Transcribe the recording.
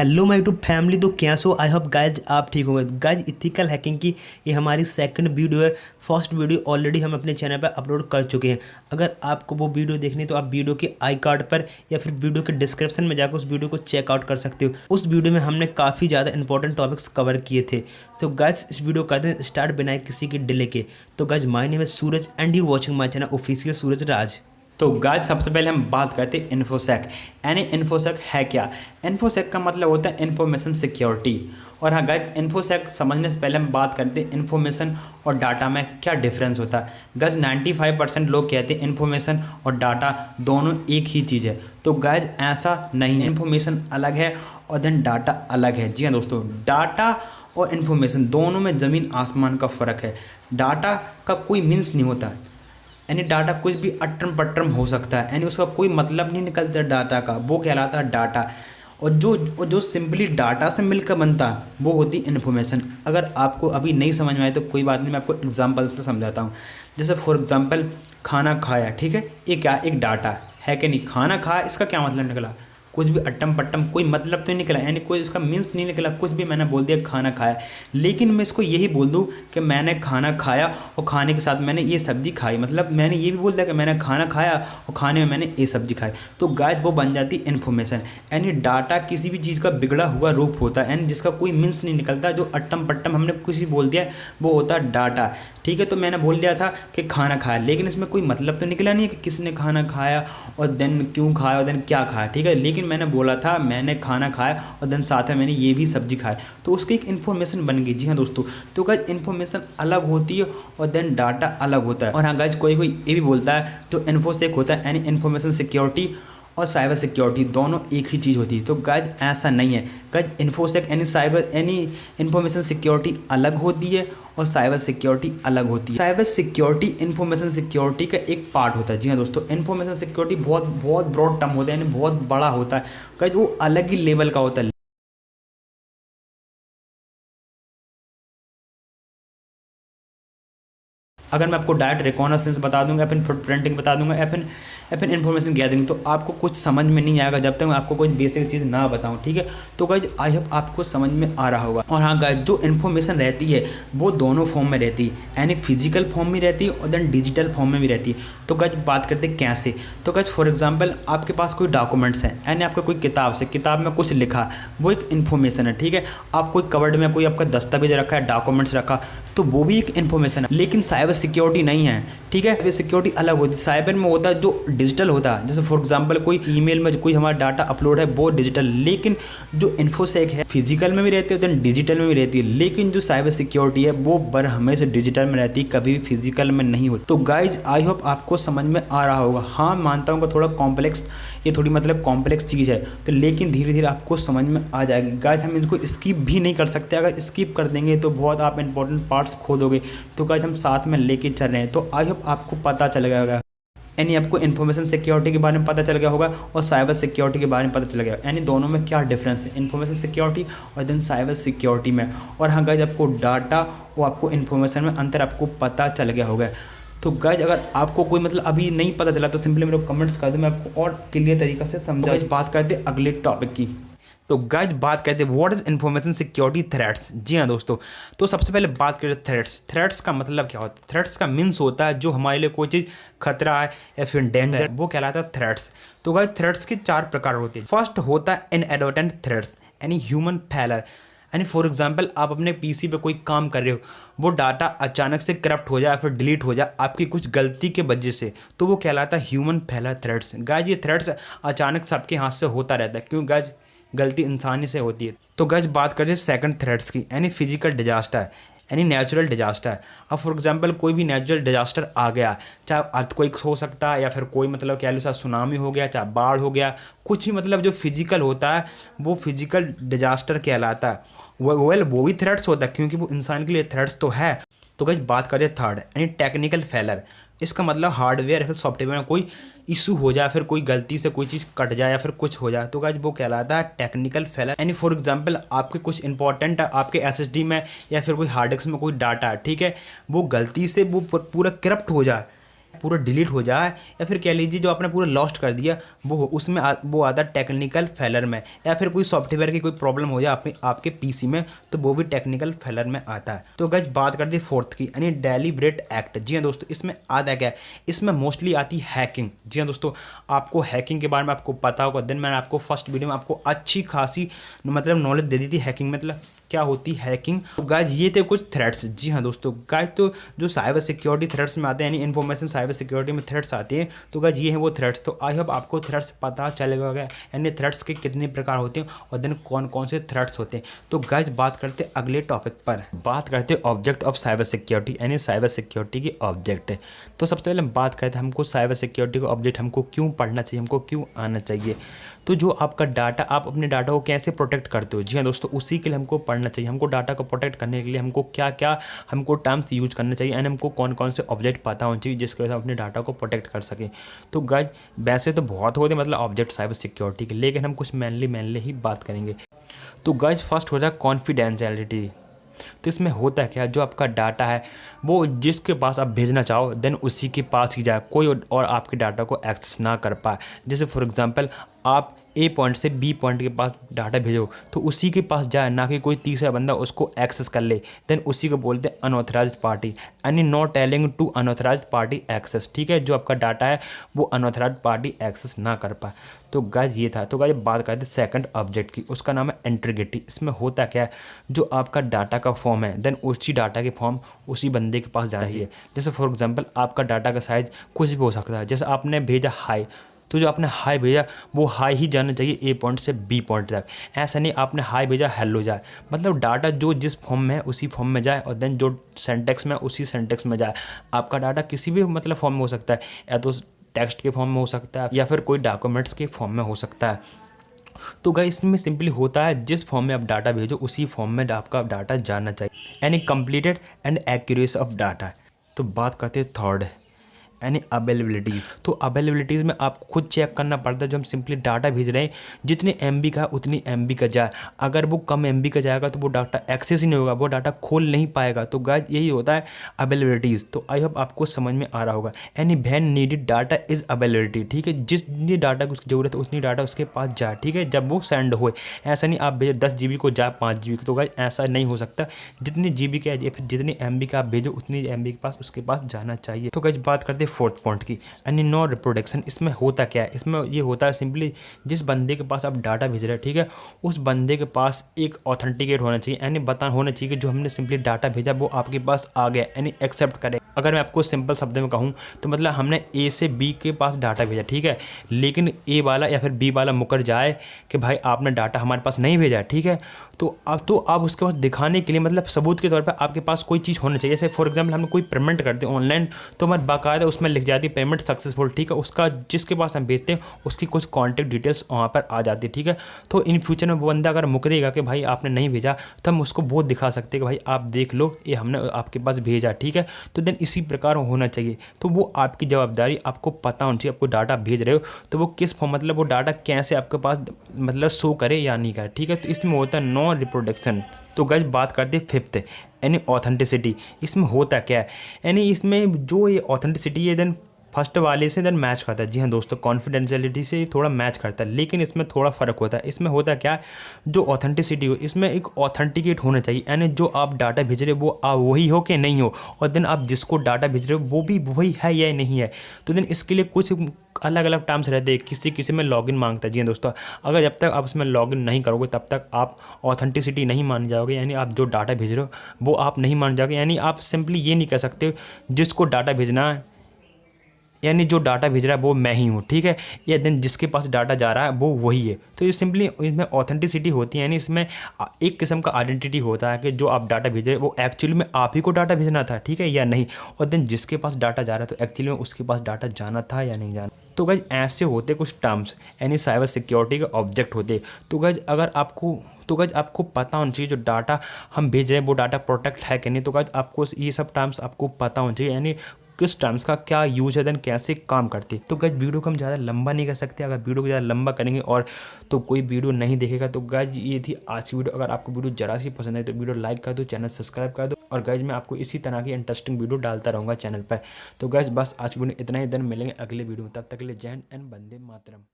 Hello my YouTube family. तो कैसे हो? आई होप गाइज आप ठीक होंगे। गाइज इथिकल हैकिंग की ये हमारी सेकंड वीडियो है। फर्स्ट वीडियो ऑलरेडी हम अपने चैनल पर अपलोड कर चुके हैं। अगर आपको वो वीडियो देखनी है तो आप वीडियो के आई कार्ड पर या फिर वीडियो के डिस्क्रिप्शन में जाकर उस वीडियो को चेकआउट कर सकते हो। उस वीडियो में हमने काफ़ी ज़्यादा इंपॉर्टेंट टॉपिक्स कवर किए थे। तो गाइज इस वीडियो का दिन स्टार्ट बिना किसी के डिले के। तो guys my name is Suraj and you watching my channel official Suraj Raj. तो गाइस सबसे पहले हम बात करते हैं इन्फोसेक। यानी इन्फोसेक है क्या? इन्फोसेक का मतलब होता है इन्फॉर्मेशन सिक्योरिटी। और हाँ गाइस, इन्फोसेक समझने से पहले हम बात करते हैं इन्फॉर्मेशन और डाटा में क्या डिफरेंस होता है। गाइस 95% लोग कहते हैं इन्फॉर्मेशन और डाटा दोनों एक ही चीज़ है। तो गाइस ऐसा नहीं है, इन्फॉर्मेशन अलग है और देन डाटा अलग है। जी हाँ दोस्तों, डाटा और इन्फॉर्मेशन दोनों में ज़मीन आसमान का फ़र्क है। डाटा का कोई मीन्स नहीं होता, यानी डाटा कुछ भी अट्रम पट्रम हो सकता है, यानी उसका कोई मतलब नहीं निकलता डाटा का, वो कहलाता है डाटा। और जो सिंपली डाटा से मिलकर बनता है वो होती इन्फॉर्मेशन। अगर आपको अभी नहीं समझ में आए तो कोई बात नहीं, मैं आपको एग्जांपल से समझाता हूँ। जैसे फॉर एग्जांपल खाना खाया, ठीक है, ये क्या एक डाटा है कि नहीं? खाना खाया, इसका क्या मतलब निकला? कुछ भी अट्टम पट्टम, कोई मतलब तो नहीं निकला, यानी कोई इसका मीन्स नहीं निकला, कुछ भी मैंने बोल दिया खाना खाया। लेकिन मैं इसको यही बोल दूं कि मैंने खाना खाया और खाने के साथ मैंने ये सब्ज़ी खाई, मतलब मैंने ये भी बोल दिया कि मैंने खाना खाया और खाने में मैंने ये सब्ज़ी खाई। तो गाइस वो बन जाती इन्फॉर्मेशन। यानी डाटा किसी भी चीज़ का बिगड़ा हुआ रूप होता है, यानी जिसका कोई मीन्स नहीं निकलता, जो अट्टम पट्टम हमने कुछ भी बोल दिया वो होता है डाटा। ठीक है, तो मैंने बोल दिया था कि खाना खाया, लेकिन इसमें कोई मतलब तो निकला नहीं है कि किसने खाना खाया और देन क्यों खाया और देन क्या खाया। ठीक है, लेकिन मैंने बोला था मैंने खाना खाया और देन साथ में मैंने ये भी सब्जी खाया, तो उसकी एक इन्फॉर्मेशन बन गई। जी हाँ दोस्तों, तो गाइस इन्फॉर्मेशन अलग होती है और देन डाटा अलग होता है। और हाँ गाइस, कोई ये भी बोलता है जो इन्फोसेक होता है, यानी इन्फॉर्मेशन सिक्योरिटी और साइबर सिक्योरिटी दोनों एक ही चीज़ होती है। तो गाइस ऐसा नहीं है। गाइस इन्फोसेक यानी इन्फॉर्मेशन सिक्योरिटी अलग होती है और साइबर सिक्योरिटी अलग होती है। साइबर सिक्योरिटी इन्फॉर्मेशन सिक्योरिटी का एक पार्ट होता है। जी हाँ दोस्तों, इन्फॉर्मेशन सिक्योरिटी बहुत ब्रॉड टर्म होता है, यानी बहुत बड़ा होता है। गाइस वो अलग ही लेवल का होता है। अगर मैं आपको डायरेक्ट रिकॉनसेंस बता दूंगा, फिर फुटप्रिंटिंग बता दूंगा, या फिर इन्फॉर्मेशन गैदरिंग, तो आपको कुछ समझ में नहीं आएगा जब तक मैं आपको कोई बेसिक चीज़ ना बताऊं। ठीक है, तो गाइज आई होप आपको समझ में आ रहा होगा। और हाँ गाइज, जो इन्फॉर्मेशन रहती है वो दोनों फॉर्म में रहती है, यानी फिजिकल फॉर्म में रहती है और देन डिजिटल फॉर्म में भी रहती है। तो गाइज बात करते हैं कैसे। तो गाइज फॉर एग्जाम्पल आपके पास कोई डॉक्यूमेंट्स हैं, यानी आपका कोई किताब में कुछ लिखा, वो एक इन्फॉर्मेशन है। ठीक है, आप कोई कवर्ड में कोई आपका दस्तावेज रखा है, डॉक्यूमेंट्स रखा, तो वो भी एक इन्फॉर्मेशन है। लेकिन साइबर सिक्योरिटी नहीं है। ठीक है, साइबर सिक्योरिटी अलग होती है। साइबर में होता है जो डिजिटल होता है, जैसे फॉर एग्जांपल कोई ईमेल में कोई हमारा डाटा अपलोड है वो डिजिटल, लेकिन जो इन्फोसेक है फिजिकल में भी रहती है देन डिजिटल में भी रहती है। लेकिन जो साइबर सिक्योरिटी है वो बर हमेशा डिजिटल में रहती है, कभी भी फिजिकल में नहीं होती। तो गाइज आई होप आपको समझ में आ रहा होगा। हाँ मानता हूँ कि थोड़ा कॉम्प्लेक्स, ये थोड़ी मतलब कॉम्प्लेक्स चीज़ है, तो लेकिन धीरे धीरे आपको समझ में आ जाएगी। गाइज हम इनको स्किप भी नहीं कर सकते, अगर स्किप कर देंगे तो बहुत आप इंपॉर्टेंट पार्ट्स खो दोगे। तो गाइज हम साथ में लेके चल रहे हैं, तो आई होप आपको पता चल गया होगा, यानी आपको इन्फॉर्मेशन सिक्योरिटी के बारे में पता चल गया होगा और साइबर सिक्योरिटी के बारे में पता चल गया, यानी दोनों में क्या डिफरेंस है इन्फॉर्मेशन सिक्योरिटी और देन साइबर सिक्योरिटी में। और हाँ गाइज, आपको डाटा और आपको इन्फॉर्मेशन में अंतर आपको पता चल गया होगा। तो गाइज अगर आपको कोई मतलब अभी नहीं पता चला तो सिंपली मेरे को कमेंट्स कर दो, मैं आपको और क्लियर तरीके से समझा। बात करते हैं अगले टॉपिक की। तो गाइज बात करते हैं what is information security threats. जी हाँ दोस्तों, तो सबसे पहले बात करें थ्रेट्स का मतलब क्या होता है। थ्रेट्स का मीन्स होता है जो हमारे लिए कोई चीज़ खतरा है या फिर डेंजर, वो कहलाता है थ्रेट्स। तो गाइज थ्रेट्स के 4 प्रकार होते हैं। फर्स्ट होता है इनएडवर्टेंट थ्रेट्स, यानी ह्यूमन फेलर, यानी फॉर एग्जांपल आप अपने पीसी पे कोई काम कर रहे हो, वो डाटा अचानक से करप्ट हो जाए फिर डिलीट हो जाए आपकी कुछ गलती के वजह से, तो वो कहलाता है ह्यूमन फेलर थ्रेट्स। गाइज ये थ्रेट्स अचानक सबके हाथ से होता रहता है, क्यों गाइज गलती इंसानी से होती है। तो गाइज बात करें सेकंड थ्रेट्स की, यानी फिजिकल डिजास्टर, यानी नेचुरल डिजास्टर। अब फॉर एग्जांपल कोई भी नेचुरल डिजास्टर आ गया, चाहे अर्थक्वेक हो सकता है या फिर कोई मतलब कह लो चाहे सुनामी हो गया, चाहे बाढ़ हो गया, कुछ भी मतलब जो फिजिकल होता है वो फिजिकल डिजास्टर कहलाता है। वो भी थ्रेट्स होता है क्योंकि वो इंसान के लिए थ्रेट्स तो है। तो गाइज बात करें थर्ड, यानी टेक्निकल फेलर। इसका मतलब हार्डवेयर या फिर सॉफ्टवेयर में कोई इशू हो जाए, फिर कोई गलती से कोई चीज़ कट जाए या फिर कुछ हो जाए, तो गाइज वो कहलाता है टेक्निकल फेलर। यानी फॉर एग्जांपल आपके कुछ इंपॉर्टेंट आपके एसएसडी में या फिर कोई हार्ड डिस्क में कोई डाटा है, ठीक है, वो गलती से वो पूरा करप्ट हो जाए, पूरा डिलीट हो जाए, या फिर कह लीजिए जो आपने पूरा लॉस्ट कर दिया वो उसमें वो आता है टेक्निकल फेलर में, या फिर कोई सॉफ्टवेयर की कोई प्रॉब्लम हो जाए आपके पीसी में, तो वो भी टेक्निकल फेलर में आता है। तो गाइस बात करते हैं फोर्थ की, यानी डेलिब्रेट एक्ट। जी हाँ दोस्तों, इसमें आता क्या है, इसमें मोस्टली आती है हैकिंग। जी हाँ दोस्तों, आपको हैकिंग के बारे में आपको पता होगा, दिन मैंने आपको फर्स्ट वीडियो में आपको अच्छी खासी मतलब नॉलेज दे दी थी हैकिंग मतलब क्या होती है हैकिंग। तो गाइज ये थे कुछ थ्रेट्स। जी हाँ दोस्तों, गाइज तो जो साइबर सिक्योरिटी थ्रेट्स में आते हैं, यानी इन्फॉर्मेशन साइबर सिक्योरिटी में थ्रेट्स आते हैं, तो गाइज ये हैं वो थ्रेट्स। तो आई होप आपको थ्रेट्स पता चलेगा, यानी थ्रेट्स के कितने प्रकार होते हैं और देन कौन कौन से थ्रेट्स होते हैं। तो गाइज बात करते हैं अगले टॉपिक पर, बात करते हैं ऑब्जेक्ट ऑफ साइबर सिक्योरिटी, यानी साइबर सिक्योरिटी के ऑब्जेक्ट है। तो सबसे पहले हम बात करते हैं हमको साइबर सिक्योरिटी का ऑब्जेक्ट हमको क्यों पढ़ना चाहिए, हमको क्यों आना चाहिए। तो जो आपका डाटा, आप अपने डाटा को कैसे प्रोटेक्ट करते हो, जी हाँ दोस्तों, उसी के लिए हमको पढ़ना चाहिए। हमको डाटा को प्रोटेक्ट करने के लिए हमको क्या क्या हमको टर्म्स यूज करने चाहिए, एंड हमको कौन कौन से ऑब्जेक्ट पता होना चाहिए जिसकी वजह से हम अपने डाटा को प्रोटेक्ट कर सकें। तो गाइज वैसे तो बहुत होते हैं मतलब ऑब्जेक्ट साइबर सिक्योरिटी के, लेकिन हम कुछ मेनली ही बात करेंगे। तो गाइज फर्स्ट हो जाए कॉन्फिडेंशियलिटी। तो इसमें होता है क्या, जो आपका डाटा है वो जिसके पास आप भेजना चाहो देन उसी के पास ही जाए, कोई और आपके डाटा को एक्सेस ना कर पाए। जैसे फॉर एग्जांपल आप ए पॉइंट से बी पॉइंट के पास डाटा भेजो तो उसी के पास जाए, ना कि कोई तीसरा बंदा उसको एक्सेस कर ले, देन उसी को बोलते हैं अनऑथराइज्ड पार्टी, यानी not telling to unauthorised party access. ठीक है, जो आपका डाटा है वो अनऑथराइज्ड पार्टी एक्सेस ना कर पाए। तो गाइज ये था। तो गाइज बात करते हैं सेकंड ऑब्जेक्ट की, उसका नाम है इंटीग्रिटी। इसमें होता क्या है, जो आपका डाटा का फॉर्म है देन उसी डाटा के फॉर्म उसी बंदे के पास जाना चाहिए। जैसे फॉर एग्जांपल आपका डाटा का साइज कुछ भी हो सकता है, जैसे आपने भेजा हाई, तो जो आपने हाई भेजा वो हाई ही जाना चाहिए ए पॉइंट से बी पॉइंट तक। ऐसा नहीं आपने हाई भेजा हेलो जाए, मतलब डाटा जो जिस फॉर्म में है उसी फॉर्म में जाए, और देन जो सेंटेक्स में उसी सेंटेक्स में जाए। आपका डाटा किसी भी मतलब फॉर्म में हो सकता है, या तो टेक्स्ट के फॉर्म में हो सकता है या फिर कोई डॉक्यूमेंट्स के फॉर्म में हो सकता है। तो गाइस इसमें सिंपली होता है जिस फॉर्म में आप डाटा भेजो उसी फॉर्म में आपका डाटा जाना चाहिए, यानी completed and accuracy of data. तो बात करते हैं थर्ड, यानी अवेलेबिलिटीज़। तो अवेलेबिलिटीज़ में आप खुद चेक करना पड़ता है, जो हम सिंपली डाटा भेज रहे हैं जितने MB का उतनी MB का जाए। अगर वो कम MB का जाएगा तो वो डाटा एक्सेस ही नहीं होगा, वो डाटा खोल नहीं पाएगा। तो गाइस यही होता है अवेलेबिलिटीज़। तो आई होप आपको समझ में आ रहा होगा, यानी when needed data is availability. ठीक है, जितनी डाटा की उसकी ज़रूरत है उतनी डाटा उसके पास जाए। ठीक है, जब वो सेंड होए, ऐसा नहीं आप भेजो 10 GB को जाए 5 GB को। तो गाइस ऐसा नहीं हो सकता, जितनी GB का या फिर जितनी MB का आप भेजो उतनी MB के पास उसके पास जाना चाहिए। तो गाइस बात करते हैं फोर्थ पॉइंट की, यानी नो रिप्रोडक्शन। इसमें होता क्या है, इसमें ये होता है सिंपली जिस बंदे के पास आप डाटा भेज रहे हैं, ठीक है, उस बंदे के पास एक ऑथेंटिकेट होना चाहिए, यानी बता होना चाहिए कि जो हमने सिंपली डाटा भेजा वो आपके पास आ गया, यानी एक्सेप्ट करे। अगर मैं आपको सिंपल शब्द में कहूँ तो मतलब हमने ए से बी के पास डाटा भेजा, ठीक है, लेकिन ए वाला या फिर बी वाला मुकर जाए कि भाई आपने डाटा हमारे पास नहीं भेजा, ठीक है, तो आप उसके पास दिखाने के लिए मतलब सबूत के तौर पे आपके पास कोई चीज़ होनी चाहिए। जैसे फॉर एग्जांपल हमने कोई पेमेंट करते हैं ऑनलाइन, तो हमारे बाकायदा उसमें लिख जाती है पेमेंट सक्सेसफुल, ठीक है, उसका जिसके पास हम भेजते हैं उसकी कुछ कॉन्टैक्ट डिटेल्स वहाँ पर आ जाती है, ठीक है। तो इन फ्यूचर में वो बंदा अगर मुकरेगा कि भाई आपने नहीं भेजा, तो हम उसको वो दिखा सकते हैं कि भाई आप देख लो ये हमने आपके पास भेजा, ठीक है। तो देन इसी प्रकार होना चाहिए। तो वो आपकी जवाबदारी, आपको पता होना चाहिए आपको डाटा भेज रहे हो तो वो किस फॉर्म मतलब वो डाटा कैसे आपके पास मतलब शो करे या नहीं करे, ठीक है। तो इसमें होता है नॉन रिप्रोडक्शन। तो गाइस बात करते हैं फिफ्थ, यानी ऑथेंटिसिटी। इसमें होता क्या है, यानी इसमें जो ये ऑथेंटिसिटी है देन फर्स्ट वाले से देन मैच करता है। जी हाँ दोस्तों, कॉन्फिडेंशियलिटी से थोड़ा मैच करता है, लेकिन इसमें थोड़ा फ़र्क होता है। इसमें होता है क्या, जो ऑथेंटिसिटी हो इसमें एक ऑथेंटिकेट होना चाहिए, यानी जो आप डाटा भेज रहे हो वो आप वही हो कि नहीं हो, और देन आप जिसको डाटा भेज रहे हो वो भी वही है या नहीं है। तो देन इसके लिए कुछ अलग अलग टर्म्स रहते हैं, किसी में लॉगिन मांगता है। जी हाँ दोस्तों, अगर जब तक आप उसमें लॉगिन नहीं करोगे तब तक आप ऑथेंटिसिटी नहीं मान जाओगे, यानी आप जो डाटा भेज रहे हो वो आप नहीं मान जाओगे। यानी आप सिंपली ये नहीं कह सकते जिसको डाटा भेजना है यानी जो डाटा भेज रहा है वो मैं ही हूँ, ठीक है, या देन जिसके पास डाटा जा रहा है वो वही है। तो ये सिंपली इसमें ऑथेंटिसिटी होती है, यानी इसमें एक किस्म का आइडेंटिटी होता है कि जो आप डाटा भेज रहे हैं वो एक्चुअली में आप ही को डाटा भेजना था, ठीक है, या नहीं, और देन जिसके पास डाटा जा रहा है तो एक्चुअली में उसके पास डाटा जाना था या नहीं जाना। तो गाइज ऐसे होते कुछ टर्म्स, यानी साइबर सिक्योरिटी के ऑब्जेक्ट होते। तो गाइज आपको पता होना चाहिए जो डाटा हम भेज रहे हैं वो डाटा प्रोटेक्ट है कि नहीं। तो गाइज आपको ये सब टर्म्स आपको पता होना चाहिए, यानी किस टर्म्स का क्या यूज है देन कैसे काम करते। तो गाइज वीडियो को हम ज़्यादा लंबा नहीं कर सकते, अगर वीडियो को ज़्यादा लंबा करेंगे और तो कोई वीडियो नहीं देखेगा। तो गाइज ये थी आज की वीडियो। अगर आपको वीडियो जरा सी पसंद है तो वीडियो लाइक कर दो, चैनल सब्सक्राइब कर दो। और गाइज मैं आपको इसी तरह की इंटरेस्टिंग वीडियो डालता रहूँगा चैनल पर। तो गाइज बस आज की वीडियो इतना ही, दिन मिलेंगे अगले वीडियो में, तब तक के लिए जय हिंद एंड वंदे मातरम।